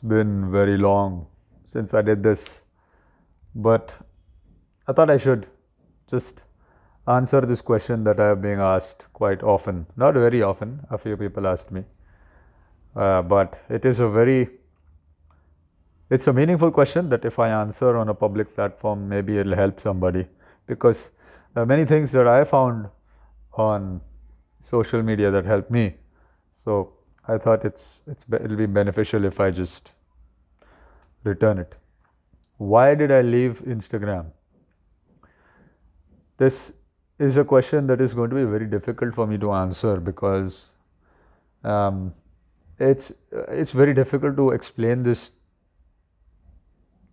been very long since I did this, but I thought I should just answer this question that I have been asked quite often. Not very often, a few people asked me, but it's a meaningful question that if I answer on a public platform, maybe it'll help somebody, because there are many things that I found on social media that help me. So I thought it'll be beneficial if I just return it. Why did I leave Instagram? This is a question that is going to be very difficult for me to answer, because it's very difficult to explain this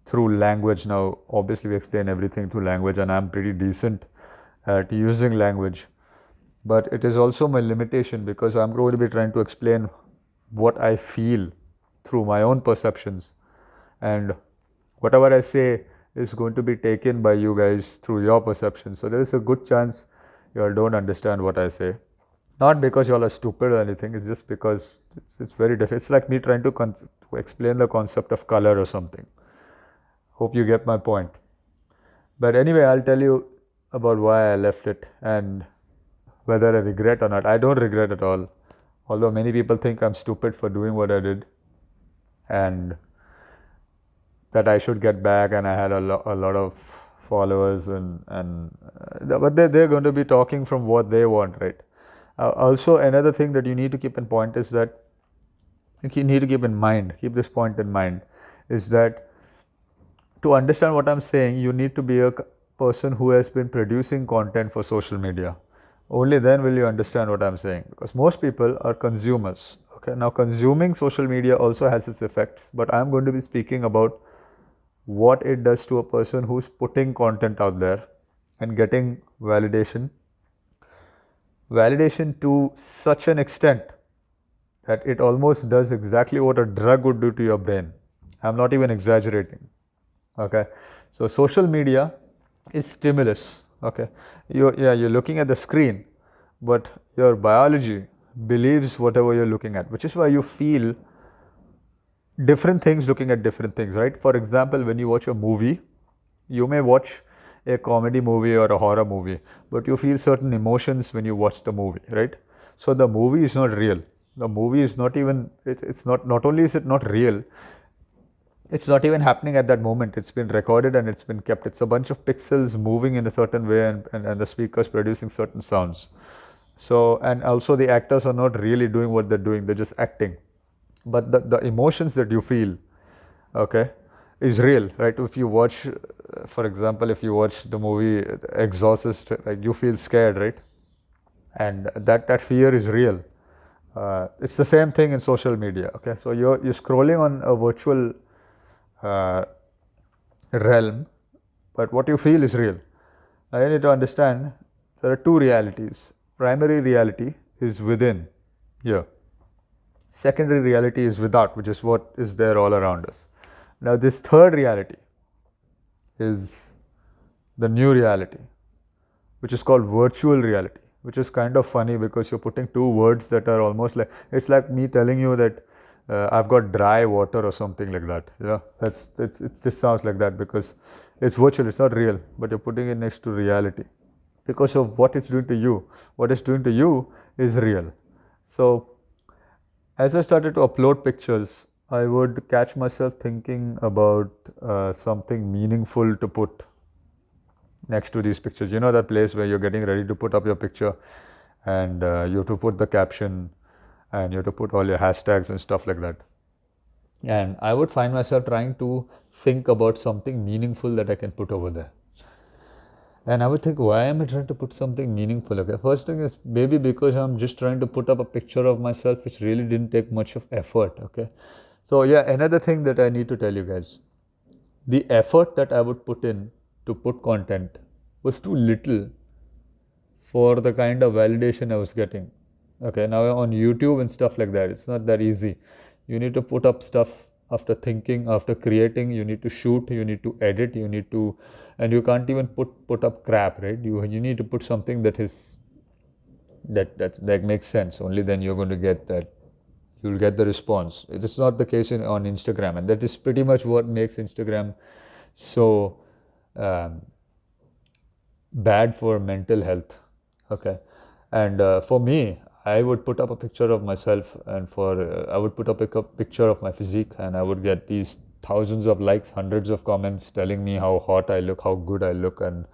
through language. Now, obviously, we explain everything through language, and I'm pretty decent at using language. But it is also my limitation, because I'm going to be trying to explain what I feel through my own perceptions. And whatever I say is going to be taken by you guys through your perception. So there is a good chance you all don't understand what I say. Not because you all are stupid or anything, it's just because it's very difficult. It's like me trying to explain the concept of color or something. Hope you get my point. But anyway, I'll tell you about why I left it and whether I regret or not. I don't regret at all, although many people think I'm stupid for doing what I did and that I should get back, and I had a lot of followers, but they're going to be talking from what they want, right? Also, another thing that you need to keep in point is that you need to keep this point in mind, is that to understand what I'm saying, you need to be a person who has been producing content for social media. Only then will you understand what I'm saying, because most people are consumers. Okay, now consuming social media also has its effects, but I'm going to be speaking about what it does to a person who's putting content out there and getting validation to such an extent that it almost does exactly what a drug would do to your brain. I'm not even exaggerating. Okay, so social media is stimulus. Okay, you're looking at the screen, but your biology believes whatever you're looking at, which is why you feel different things looking at different things, right? For example, when you watch a movie, you may watch a comedy movie or a horror movie, but you feel certain emotions when you watch the movie, right? So the movie is not real. The movie is not even, it's not only is it not real, it's not even happening at that moment. It's been recorded and it's been kept. It's a bunch of pixels moving in a certain way, and the speakers producing certain sounds. So, and also the actors are not really doing what they're doing, they're just acting. But the emotions that you feel, okay, is real, right? If you watch, for example, if you watch the movie Exorcist, like, you feel scared, right? And that fear is real. It's the same thing in social media. Okay, so you're scrolling on a virtual realm, but what you feel is real. Now you need to understand there are two realities. Primary reality is within here. Secondary reality is without, which is what is there all around us. Now this third reality is the new reality, which is called virtual reality, which is kind of funny because you're putting two words that are almost like, it's like me telling you that I've got dry water or something like that. Yeah, it just sounds like that because it's virtual, it's not real, but you're putting it next to reality because of what it's doing to you. What it's doing to you is real. So as I started to upload pictures, I would catch myself thinking about something meaningful to put next to these pictures. You know that place where you're getting ready to put up your picture and you have to put the caption and you have to put all your hashtags and stuff like that. And I would find myself trying to think about something meaningful that I can put over there. And I would think, why am I trying to put something meaningful? Okay, first thing is maybe because I'm just trying to put up a picture of myself which really didn't take much of effort. Okay, so yeah, another thing that I need to tell you guys, the effort that I would put in to put content was too little for the kind of validation I was getting. Okay, now on YouTube and stuff like that, it's not that easy. You need to put up stuff after thinking, after creating, you need to shoot, you need to edit, you need to, and you can't even put up crap, right? You need to put something that makes sense. Only then you're going to get that you'll get the response. It is not the case on Instagram, and that is pretty much what makes Instagram so um, bad for mental health. Okay, and for me, I would put up a picture of myself, and I would put up a picture of my physique, and I would get these thousands of likes, hundreds of comments telling me how hot I look, how good I look, and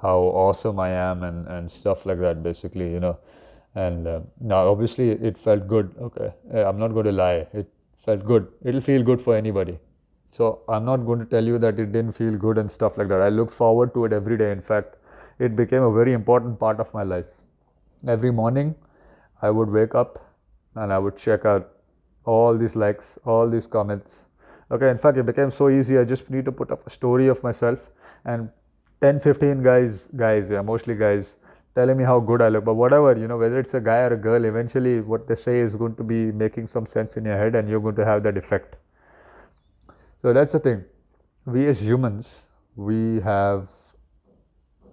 how awesome I am, and stuff like that, basically, And now, obviously, it felt good. Okay, I'm not going to lie. It felt good. It'll feel good for anybody. So I'm not going to tell you that it didn't feel good and stuff like that. I look forward to it every day. In fact, it became a very important part of my life. Every morning, I would wake up and I would check out all these likes, all these comments. Okay, in fact, it became so easy. I just need to put up a story of myself and 10, 15 yeah, mostly guys, telling me how good I look. But whatever, whether it's a guy or a girl, eventually what they say is going to be making some sense in your head and you're going to have that effect. So that's the thing. We as humans, we have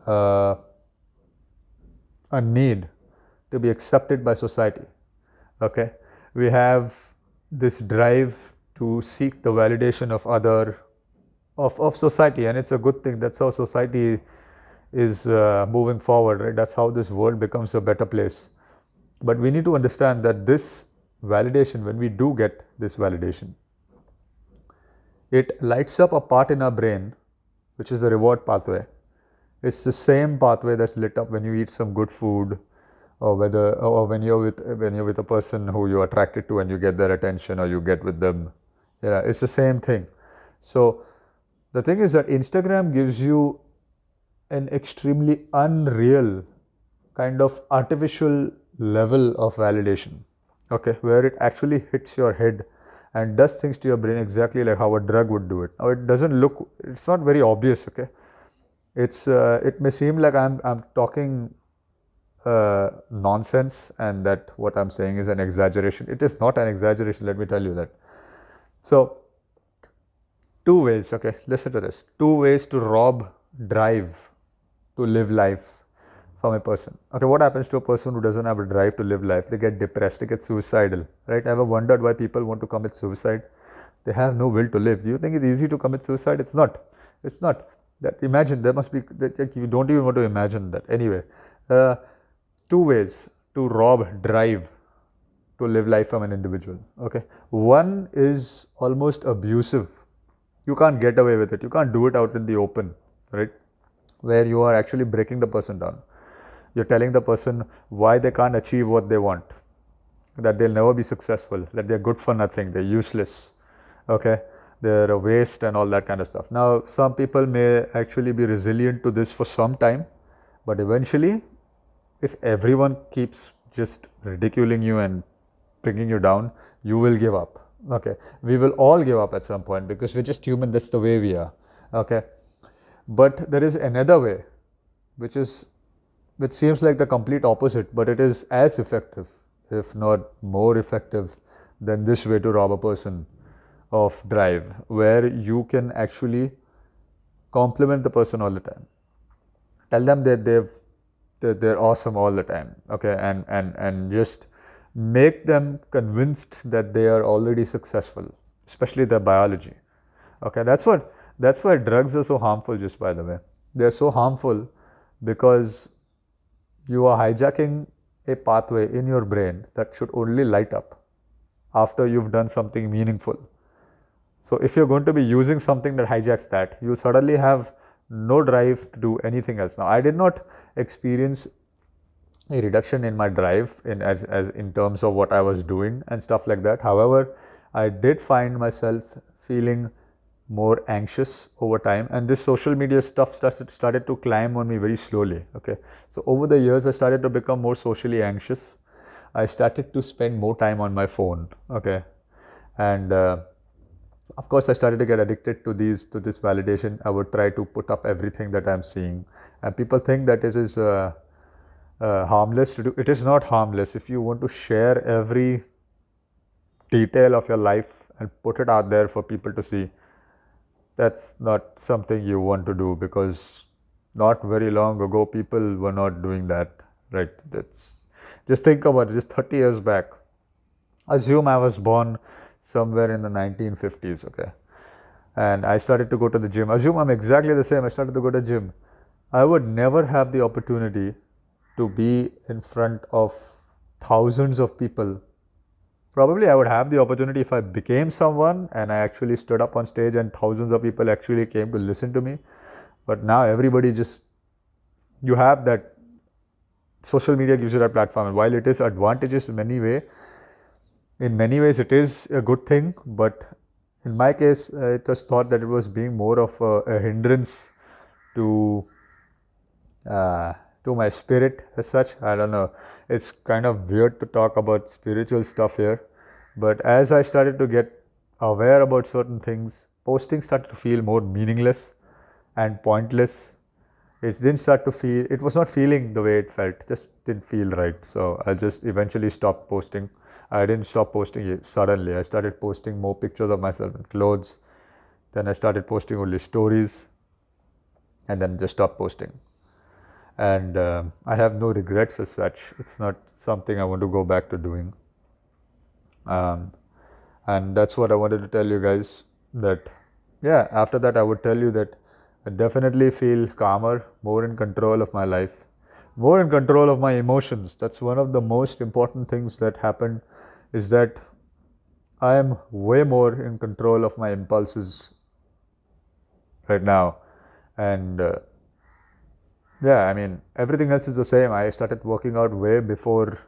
a need to be accepted by society. Okay, we have this drive to seek the validation of society, and it's a good thing. That's how society is moving forward, right? That's how this world becomes a better place. But we need to understand that this validation, when we do get this validation, it lights up a part in our brain, which is the reward pathway. It's the same pathway that's lit up when you eat some good food, or when you're with a person who you're attracted to and you get their attention, or you get with them. Yeah, it's the same thing. So the thing is that Instagram gives you an extremely unreal kind of artificial level of validation, okay, where it actually hits your head and does things to your brain exactly like how a drug would do it. Now it's not very obvious, okay. It may seem like I'm talking nonsense and that what I'm saying is an exaggeration. It is not an exaggeration, let me tell you that. So, two ways, okay, listen to this. Two ways to rob drive to live life from a person. Okay, what happens to a person who doesn't have a drive to live life? They get depressed, they get suicidal, right? Ever wondered why people want to commit suicide? They have no will to live. Do you think it's easy to commit suicide? It's not. It's not. Imagine, there must be, you don't even want to imagine that. Anyway, two ways to rob drive to live life from an individual. Okay, one is almost abusive. You can't get away with it. You can't do it out in the open, right? Where you are actually breaking the person down. You're telling the person why they can't achieve what they want, that they'll never be successful, that they're good for nothing, they're useless, okay, they're a waste and all that kind of stuff. Now, some people may actually be resilient to this for some time, but eventually, if everyone keeps just ridiculing you and bringing you down, you will give up. Okay, we will all give up at some point because we're just human. That's the way we are. Okay, but there is another way, which seems like the complete opposite, but it is as effective, if not more effective, than this way to rob a person of drive, where you can actually compliment the person all the time. Tell them that they're awesome all the time, okay, and just make them convinced that they are already successful, especially their biology. Okay, that's why drugs are so harmful, just by the way. They're so harmful because you are hijacking a pathway in your brain that should only light up after you've done something meaningful. So if you're going to be using something that hijacks that, you'll suddenly have no drive to do anything else. Now, I did not experience a reduction in my drive in terms of what I was doing and stuff like that. However, I did find myself feeling more anxious over time, and this social media stuff started to climb on me very slowly. Okay, so over the years I started to become more socially anxious. I started to spend more time on my phone. Okay, and of course I started to get addicted to this validation. I would try to put up everything that I'm seeing, and people think that this is harmless to do. It is not harmless. If you want to share every detail of your life and put it out there for people to see, that's not something you want to do, because not very long ago people were not doing that, right? Just think about it. Just 30 years back, Assume I was born somewhere in the 1950s, okay, and I started to go to the gym. Assume I'm exactly the same. I started to go to the gym. I would never have the opportunity to be in front of thousands of people. Probably I would have the opportunity if I became someone and I actually stood up on stage and thousands of people actually came to listen to me. But now everybody just, you have that, social media gives you that platform. And while it is advantages in many ways it is a good thing, but in my case, it was thought that it was being more of a hindrance to uh, to my spirit as such. I don't know. It's kind of weird to talk about spiritual stuff here, but as I started to get aware about certain things, posting started to feel more meaningless and pointless. It didn't start to feel, it was not feeling the way it felt, just didn't feel right. So I just eventually stopped posting. I didn't stop posting it suddenly. I started posting more pictures of myself in clothes. Then I started posting only stories and then just stopped posting. And I have no regrets as such. It's not something I want to go back to doing. And that's what I wanted to tell you guys, that yeah, after that I would tell you that I definitely feel calmer, more in control of my life, more in control of my emotions. That's one of the most important things that happened, is that I am way more in control of my impulses right now. And yeah, I mean, everything else is the same. I started working out way before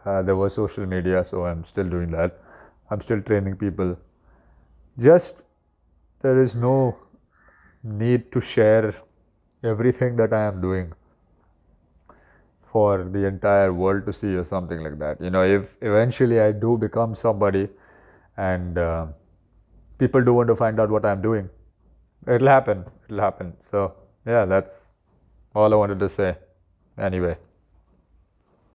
there was social media, so I'm still doing that. I'm still training people. Just there is no need to share everything that I am doing for the entire world to see or something like that. You know, if eventually I do become somebody and people do want to find out what I'm doing, it'll happen. It'll happen. So yeah, that's all I wanted to say. Anyway.